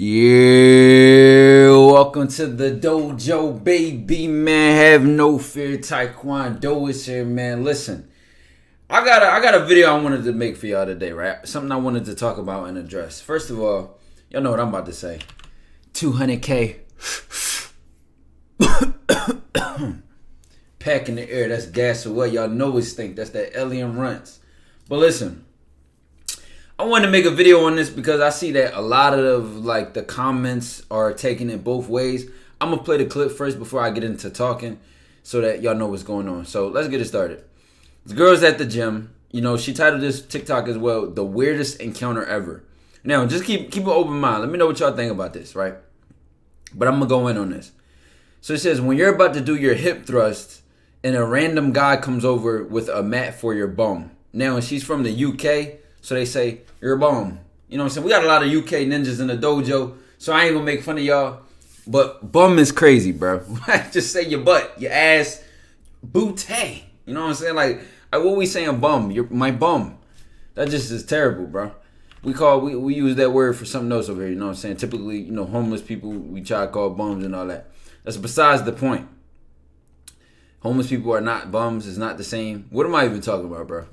Yeah, welcome to the dojo, baby, man. Have no fear, TyKwonDoe is here, man. Listen, I got a video I wanted to make for y'all today, right? Something I wanted to talk about and address. First of all, y'all know what I'm about to say. 200K. Pack in the air, that's gas away. Y'all know it stink. That's that alien runs. But listen, I wanted to make a video on this because I see that a lot of the comments are taking it both ways. I'm gonna play the clip first before I get into talking so that y'all know what's going on. So let's get it started. The girl's at the gym. You know, she titled this TikTok as well, "The Weirdest Encounter Ever." Now, just keep an open mind. Let me know what y'all think about this, right? But I'm gonna go in on this. So it says, when you're about to do your hip thrust and a random guy comes over with a mat for your bum. Now, and she's from the UK, so they say, you're a bum. You know what I'm saying? We got a lot of UK ninjas in the dojo, so I ain't gonna make fun of y'all. But bum is crazy, bro. Just say your butt, your ass, bootay. You know what I'm saying? Like what we saying, bum? You're my bum. That just is terrible, bro. We use that word for something else over here. You know what I'm saying? Typically, you know, homeless people we try to call bums and all that. That's besides the point. Homeless people are not bums. It's not the same. What am I even talking about, bro?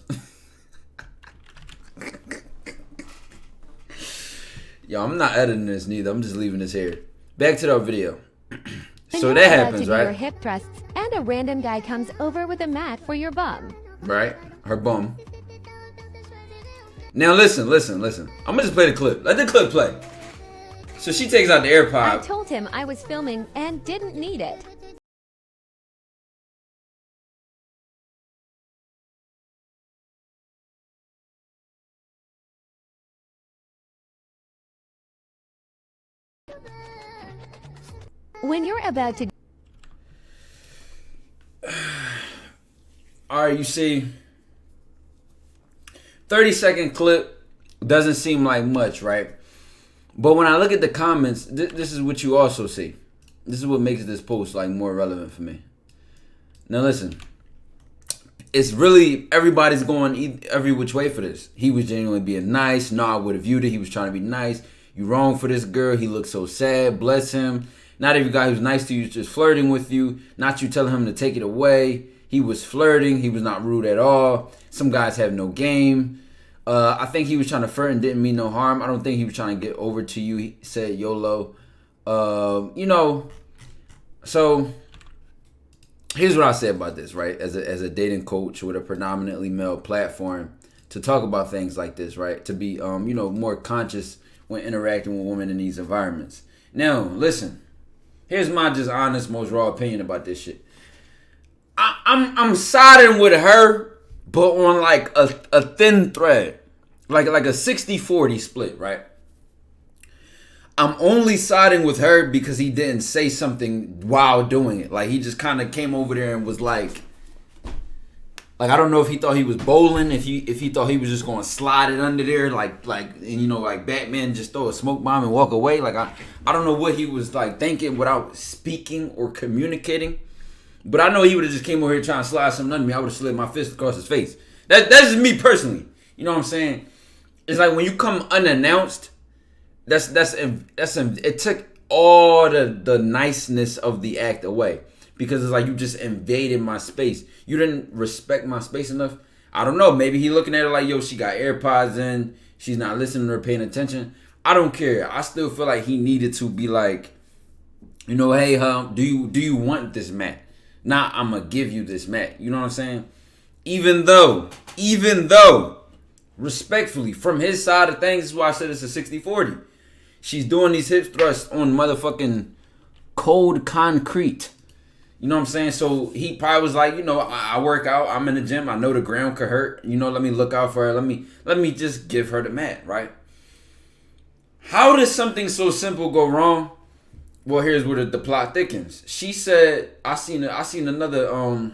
Yo, I'm not editing this neither. I'm just leaving this here. Back to our video. So that happens, right? Your hip thrusts and a random guy comes over with a mat for your bum. Right? Her bum. Now listen. I'm gonna just play the clip. Let the clip play. So she takes out the AirPod. I told him I was filming and didn't need it. When you're about to... Alright, you see, 30-second clip doesn't seem like much, right? But when I look at the comments, this is what you also see. This is what makes this post more relevant for me. Now listen, it's really, everybody's going every which way for this. He was genuinely being nice. No, I would have viewed it. He was trying to be nice. You wrong for this girl. He looked so sad. Bless him. Not every guy who's nice to you is just flirting with you. Not you telling him to take it away. He was flirting. He was not rude at all. Some guys have no game. I think he was trying to flirt and didn't mean no harm. I don't think he was trying to get over to you. He said YOLO. You know, so here's what I say about this, right? As a dating coach with a predominantly male platform, to talk about things like this, right? To be, you know, more conscious when interacting with women in these environments. Now, listen. Here's my just honest, most raw opinion about this shit. I'm siding with her, but on a thin thread, like a 60-40 split, right? I'm only siding with her because he didn't say something while doing it. Like he just kind of came over there and was like I don't know if he thought he was bowling, if he thought he was just going to slide it under there, and you know, like Batman just throw a smoke bomb and walk away. Like I don't know what he was thinking without speaking or communicating. But I know he would have just came over here trying to slide something under me. I would have slid my fist across his face. That's just me personally. You know what I'm saying? It's like when you come unannounced, it took all the niceness of the act away. Because it's like you just invaded my space. You didn't respect my space enough. I don't know. Maybe he looking at her like, yo, she got AirPods in. She's not listening or paying attention. I don't care. I still feel like he needed to be like, you know, hey, do you want this mat? Nah, I'm going to give you this mat. You know what I'm saying? Even though, respectfully, from his side of things, this is why I said it's a 60-40. She's doing these hip thrusts on motherfucking cold concrete. You know what I'm saying? So he probably was like, you know, I work out. I'm in the gym. I know the ground could hurt. You know, let me look out for her. Let me just give her the mat, right? How does something so simple go wrong? Well, here's where the plot thickens. She said, I seen another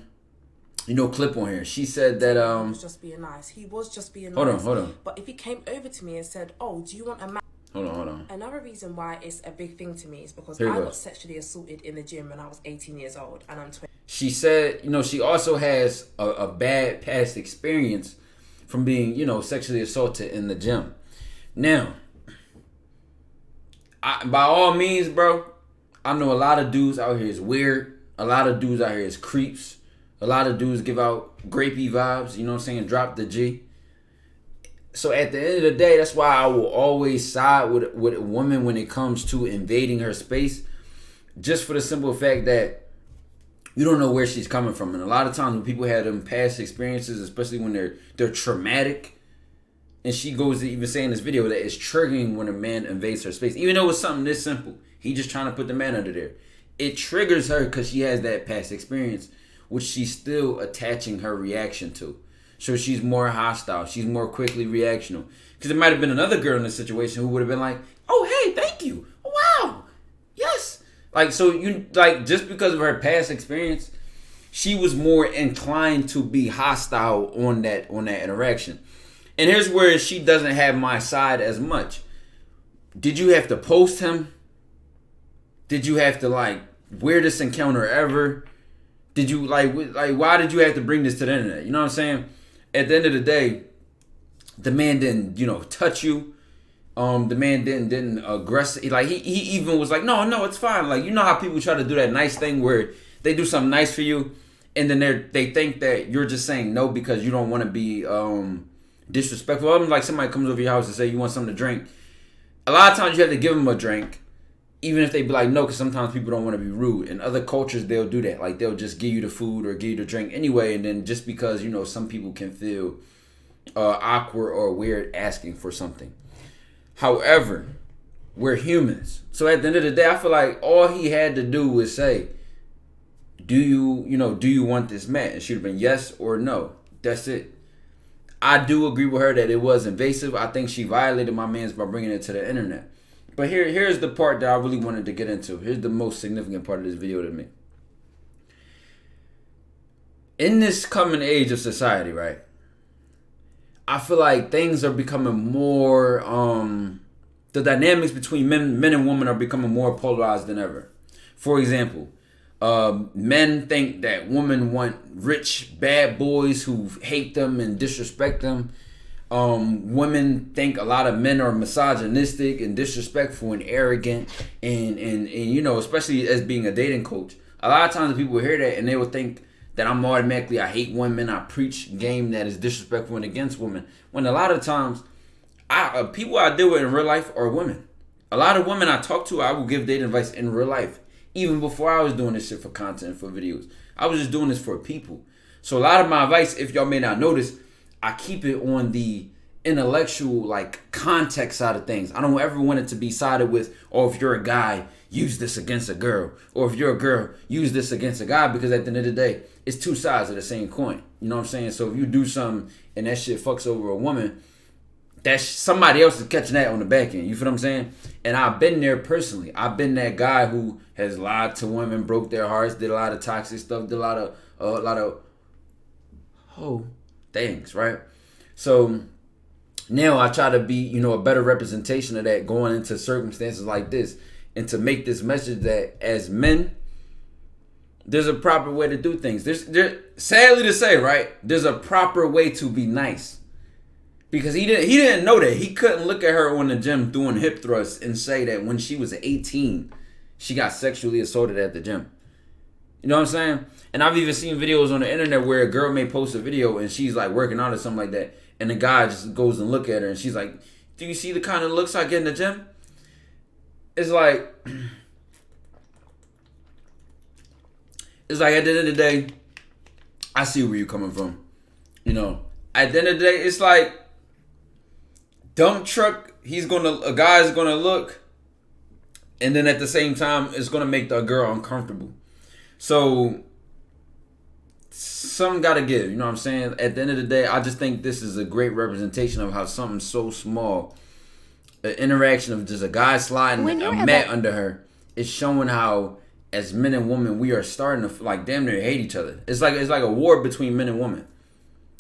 you know, clip on here. She said that he was just being nice. He was just being nice. Hold on. But if he came over to me and said, "Oh, do you want a mat?" Hold on. Another reason why it's a big thing to me is because I got sexually assaulted in the gym when I was 18 years old and I'm 20. She said, you know, she also has a bad past experience from being, you know, sexually assaulted in the gym. Now, by all means, bro, I know a lot of dudes out here is weird. A lot of dudes out here is creeps. A lot of dudes give out grapey vibes. You know what I'm saying? Drop the G. So at the end of the day, that's why I will always side with a woman when it comes to invading her space. Just for the simple fact that you don't know where she's coming from. And a lot of times when people have them past experiences, especially when they're traumatic, and she goes to even say in this video that it's triggering when a man invades her space. Even though it's something this simple. He just trying to put the man under there. It triggers her because she has that past experience, which she's still attaching her reaction to. So she's more hostile. She's more quickly reactional. Because there might have been another girl in this situation who would have been like, oh, hey, thank you. Oh, wow. Yes. Like, so you, like, just because of her past experience, she was more inclined to be hostile on that interaction. And here's where she doesn't have my side as much. Did you have to post him? Did you have to, like, weirdest encounter ever? Did you, like, why did you have to bring this to the internet? You know what I'm saying? At the end of the day, the man didn't, touch you. The man didn't aggress. Like, he even was like, no, it's fine. Like, you know how people try to do that nice thing where they do something nice for you, and then they think that you're just saying no because you don't want to be disrespectful. I mean, like somebody comes over your house and say you want something to drink. A lot of times you have to give them a drink, even if they be like no, because sometimes people don't want to be rude. In other cultures, they'll do that. Like they'll just give you the food or give you the drink anyway, and then just because some people can feel awkward or weird asking for something. However, we're humans, so at the end of the day, I feel like all he had to do was say, "Do you want this mat?" And she'd have been yes or no. That's it. I do agree with her that it was invasive. I think she violated my man's by bringing it to the internet. But here's the part that I really wanted to get into. Here's the most significant part of this video to me. In this coming age of society, right? I feel like things are becoming more, the dynamics between men and women are becoming more polarized than ever. For example, men think that women want rich, bad boys who hate them and disrespect them. Women think a lot of men are misogynistic and disrespectful and arrogant, and especially as being a dating coach. A lot of times people hear that and they will think that I'm automatically, I hate women, I preach game that is disrespectful and against women. When a lot of times, people I deal with in real life are women. A lot of women I talk to, I will give dating advice in real life. Even before I was doing this shit for content, for videos. I was just doing this for people. So a lot of my advice, if y'all may not notice, I keep it on the intellectual, like, context side of things. I don't ever want it to be sided with, oh, if you're a guy, use this against a girl. Or if you're a girl, use this against a guy. Because at the end of the day, it's two sides of the same coin. You know what I'm saying? So if you do something and that shit fucks over a woman, that's somebody else is catching that on the back end. You feel what I'm saying? And I've been there personally. I've been that guy who has lied to women, broke their hearts, did a lot of toxic stuff, did a lot of things, right? So now I try to be, a better representation of that going into circumstances like this, and to make this message that as men, there's a proper way to do things. There, sadly to say, right? There's a proper way to be nice. Because he didn't know that. He couldn't look at her on the gym doing hip thrusts and say that when she was 18, she got sexually assaulted at the gym. You know what I'm saying? And I've even seen videos on the internet where a girl may post a video and she's like working out or something like that. And the guy just goes and look at her and she's like, do you see the kind of looks I get in the gym? It's like at the end of the day, I see where you're coming from. At the end of the day, it's like, dump truck, a guy's gonna look, and then at the same time, it's gonna make the girl uncomfortable. So, something gotta give, you know what I'm saying? At the end of the day, I just think this is a great representation of how something so small, an interaction of just a guy sliding a mat under her, is showing how, as men and women, we are starting to, like, damn near hate each other. It's like a war between men and women.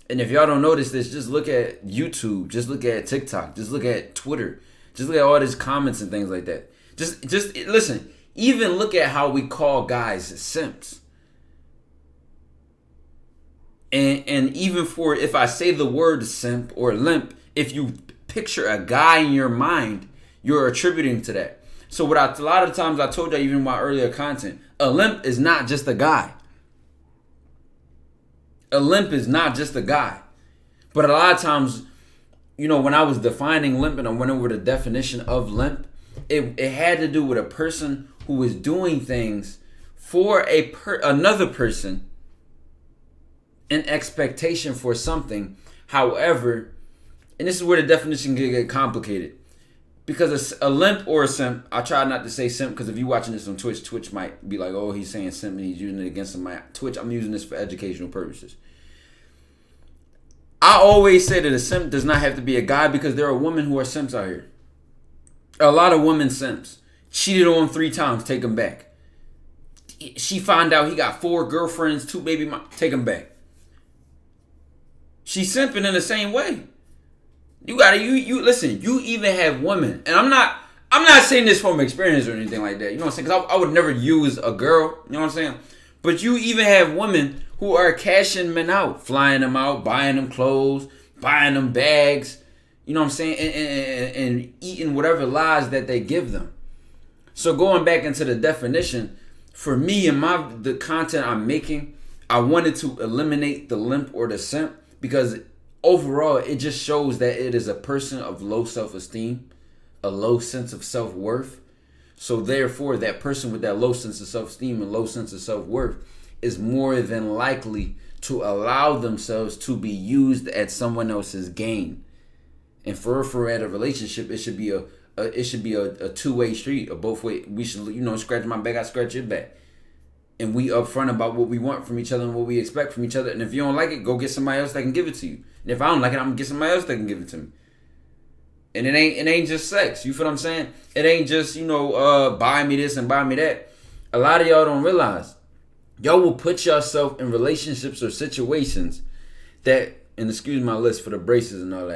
And if y'all don't notice this, just look at YouTube, just look at TikTok, just look at Twitter, just look at all these comments and things like that. Just listen, even look at how we call guys simps. And even for, if I say the word simp or limp, if you picture a guy in your mind, you're attributing to that. So a lot of times I told you even in my earlier content, a limp is not just a guy. A limp is not just a guy. But a lot of times, when I was defining limp and I went over the definition of limp, it had to do with a person who was doing things for another person in expectation for something. However, and this is where the definition can get complicated. Because a limp or a simp, I try not to say simp because if you're watching this on Twitch, Twitch might be like, oh, he's saying simp and he's using it against somebody. Twitch, I'm using this for educational purposes. I always say that a simp does not have to be a guy because there are women who are simps out here. A lot of women simps. Cheated on 3 times, take him back. She found out he got 4 girlfriends, 2 baby moms, take him back. She's simping in the same way. You listen, you even have women, and I'm not saying this from experience or anything like that. You know what I'm saying? Because I would never use a girl, you know what I'm saying? But you even have women who are cashing men out, flying them out, buying them clothes, buying them bags, you know what I'm saying? And eating whatever lies that they give them. So going back into the definition, for me and the content I'm making, I wanted to eliminate the limp or the simp because overall, it just shows that it is a person of low self-esteem, a low sense of self-worth. So therefore, that person with that low sense of self-esteem and low sense of self-worth is more than likely to allow themselves to be used at someone else's gain. And for at a relationship, it should be a two-way street, a both way. We should, scratch my back, I scratch your back. And we upfront about what we want from each other and what we expect from each other. And if you don't like it, go get somebody else that can give it to you. And if I don't like it, I'm gonna get somebody else that can give it to me. And it ain't just sex. You feel what I'm saying? It ain't just, buy me this and buy me that. A lot of y'all don't realize. Y'all will put yourself in relationships or situations that, and excuse my list for the braces and all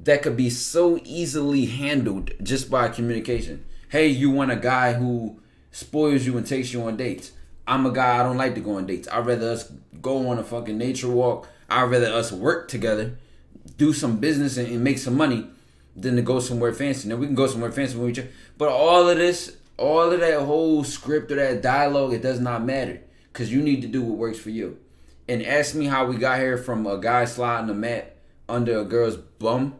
that could be so easily handled just by communication. Hey, you want a guy who spoils you and takes you on dates. I'm a guy, I don't like to go on dates. I'd rather us go on a fucking nature walk. I'd rather us work together, do some business and make some money than to go somewhere fancy. Now, we can go somewhere fancy with each other. But all of that whole script or that dialogue, it does not matter. Because you need to do what works for you. And ask me how we got here from a guy sliding a mat under a girl's bum.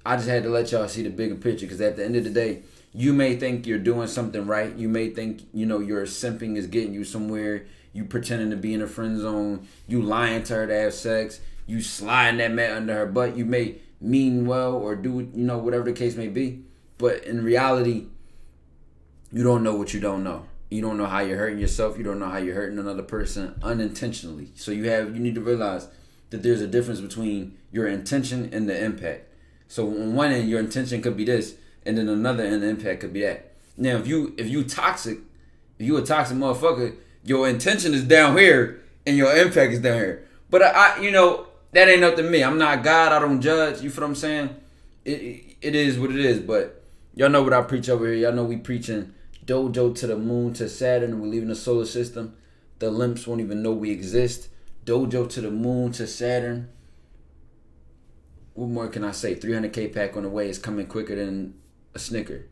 I just had to let y'all see the bigger picture. Because at the end of the day, you may think you're doing something right. You may think, your simping is getting you somewhere. You pretending to be in a friend zone. You lying to her to have sex. You sliding that mat under her butt. You may mean well or do, whatever the case may be. But in reality, you don't know what you don't know. You don't know how you're hurting yourself. You don't know how you're hurting another person unintentionally. So you need to realize that there's a difference between your intention and the impact. So on one end, your intention could be this, and then another end, the impact could be that. Now, if you a toxic motherfucker, your intention is down here and your impact is down here. But that ain't up to me. I'm not God. I don't judge. You feel what I'm saying? It is what it is. But y'all know what I preach over here. Y'all know we preaching DOJO to the moon, to Saturn. We're leaving the solar system. The limps won't even know we exist. DOJO to the moon, to Saturn. What more can I say? 300K pack on the way is coming quicker than a Snicker.